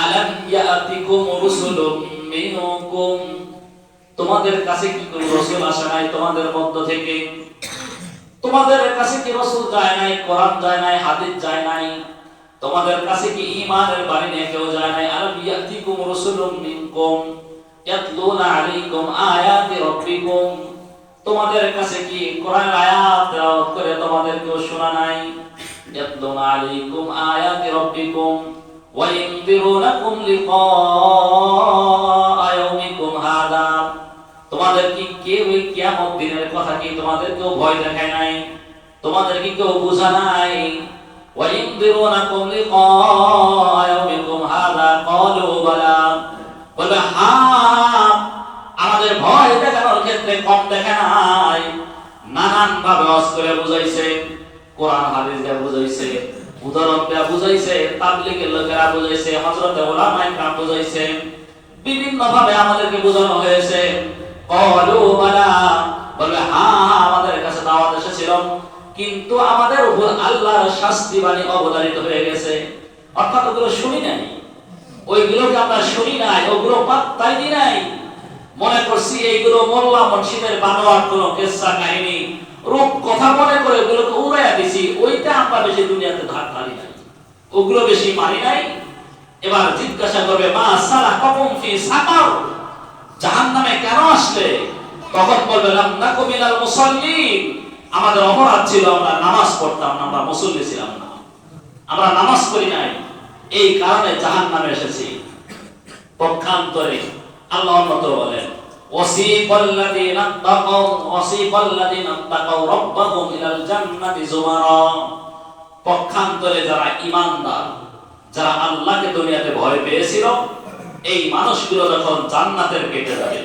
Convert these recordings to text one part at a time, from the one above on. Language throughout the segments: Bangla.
আলাম ইয়াতিকুম রাসূলুম মিনকুম, তোমাদের কাছে কি কোন রাসূল আসে নাই তোমাদের মধ্য থেকে? তোমাদের কাছে কি রাসূল যায় নাই, কোরআন যায় নাই, হাদিস যায় নাই? তোমাদের কাছে কি ঈমানের বাণী নিয়ে কেউ যায় নাই? আলাম ইয়াতিকুম রাসূলুম মিনকুম ইয়াতলুনা আলাইকুম আয়াতি রাব্বিকুম, তোমাদের কাছে কি কোরআনের আয়াত তেলাওয়াত করে তোমাদের কেউ শোনা নাই? ইয়াতলুনা আলাইকুম আয়াতি রাব্বিকুম ওয়া ইনযিরুনাকুম লিকা ইয়াউমিকুম হাদা, তোমাদের কি কেউ এই কিয়ামত দিনের কথা কি তোমাদের কেউ ভয় দেখায় নাই? তোমাদের কি কেউ বোঝা নাই? ওয়া ইনযিরুনাকুম লিকা ইয়াউমিকুম হাদা ক্বালু বালা, বলে হ্যাঁ, আমাদের ভয় দেখানোর ক্ষেত্রে কম দেখা নাই। নানান ভাবে ওয়াজ করে বুঝাইছে, কোরআন হাদিস দিয়ে বুঝাইছে, উদাহরণ দিয়ে বুঝাইছে, তাবলীগের লোকেরা বুঝাইছে, হযরত উলামায়ে কেরাম বুঝাইছে, বিভিন্ন ভাবে আমাদেরকে বোঝানো হয়েছে। ক্বালু বালা, বলে হ্যাঁ, আমাদের কাছে দাওয়াত এসেছিল, কিন্তু আমাদের উপর আল্লাহর শাস্তি বাণী অবধারিত হয়ে গেছে। অর্থাৎ ওগুলো শুনি নাই, ওইগুলোকে আমরা শুনি নাই, ওগুলো পাত্তাই দিই নাই। মনে করছি এইগুলো মোল্লা মুর্শিদের বানোয়াট কোনো কিসসা কাহিনী, রূপ কথা মনে করে ওগুলোকে উড়াইয়া দিছি। ওইটা আমরা বেশি দুনিয়াতে ধার ধারি নাই, ওগুলো বেশি মানি নাই। এবার জিজ্ঞাসা করবে মা সালাকাকুম ফি সাকার, জাহান্নামে কেন আসলে? তখন বলবে লাম নাকু মিনাল মুসাল্লিন, আমাদের অপরাধ ছিল, আমরা নামাজ পড়তাম না, আমরা মুসল্লি ছিলাম না, আমরা নামাজ পড়ি নাই, এই কারণে জাহান্নামে এসেছি। পক্ষান্তরে আল্লাহর মতো বলেন ওয়াসিকাল্লাযীনা তাকাউ রাব্বাহুম ইলাল জান্নাতি যুমারা, পক্ষান্তরে যারা ঈমানদার, যারা আল্লাহকে দুনিয়াতে ভয় পেয়েছিল, এই মানুষগুলো যখন জান্নাতের গেটে যাবে,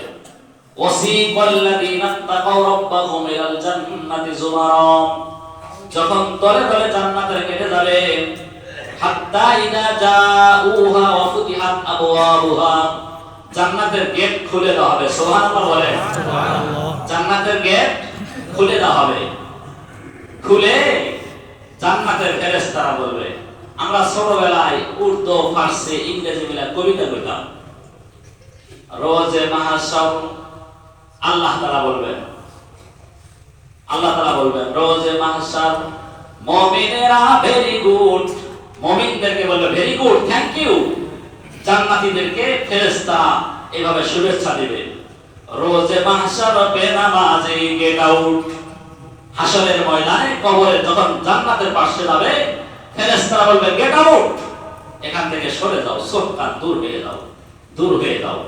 ওয়াসিকাল্লাযীনা তাকাউ রাব্বাহুম ইলাল জান্নাতি যুমারা, যখন তলে তলে জান্নাতের গেটে যাবে, হাত্তা ইযা জাউহা ওয়া ফুতিহাত আবওয়াবুহা, জান্নাতের গেট খুলে দেওয়া হবে। সুবহানাল্লাহ বলেন। সুবহানাল্লাহ। জান্নাতের গেট খুলে দেওয়া হবে। খুলে জান্নাতের ফেরেশতারা বলবে, আমরা ছোটবেলায় উর্দু, ফার্সি, ইংরেজি মিলা কবিতা কইতাম, রোজে মাহশর আল্লাহ তাআলা বলবেন, আল্লাহ তাআলা বলবেন রোজে মাহশর মুমিনেরা ভেরি গুড, মুমিনদেরকে বলবে ভেরি গুড, থ্যাংক ইউ। জান্নাতীদেরকে ফেরেশতা এভাবে শুভেচ্ছা দিবে। রোজে মাহশর বেনামাজি গেট আউট, হাসরের ময়দানে কবরে যখন জান্নাতের পাশে যাবে, ফেরেশতারা বলবে গেট আউট, এখান থেকে সরে যাও, সরকার দূর হয়ে যাও, দূর হয়ে যাও।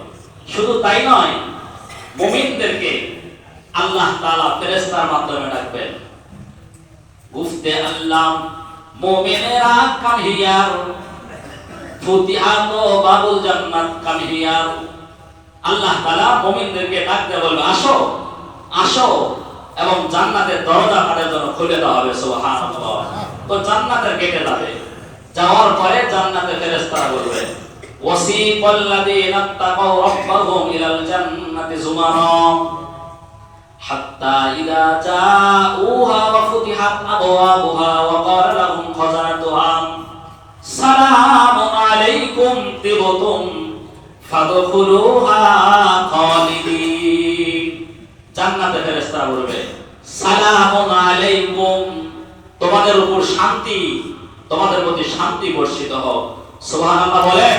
শুধু তাই নয়, মুমিনদেরকে আল্লাহ তাআলা ফেরেশতার মাধ্যমে ডাকবেন, গুফতে আল্লাহ মুমিনেরা কাম হিয়ার, ফুতিহাত বাবুল জান্নাত কাম হিয়ার, আল্লাহ তাআলা মুমিনদেরকে ডাকতে বলবে আসো, আসো, এবং জান্নাতের দরজা তাদের জন্য খুলে দেওয়া হবে। সুবহানাল্লাহ। তো জান্নাতের গেটে যাবে, যাওয়ার পরে জান্নাতের ফেরেশতারা বলবে ওয়াসিকাল্লাযীনা তাকাউ রাব্বাহুম ইলাল জান্নাতি যুমারা হাত্তা ইযা জাউহা ওয়া ফুতিহাত আবওয়াবুহা ওয়া ক্বালা লাহুম খাযানাতুহা সালামুন আলাইকুম তিবতুম ফাদখুলুহা খালিদিন, জান্নাতের ফেরেশতারা বলবে সালামুন আলাইকুম, তোমাদের উপর শান্তি, তোমাদের প্রতি শান্তি বর্ষিত হোক। সুবহানাল্লাহ বলেন।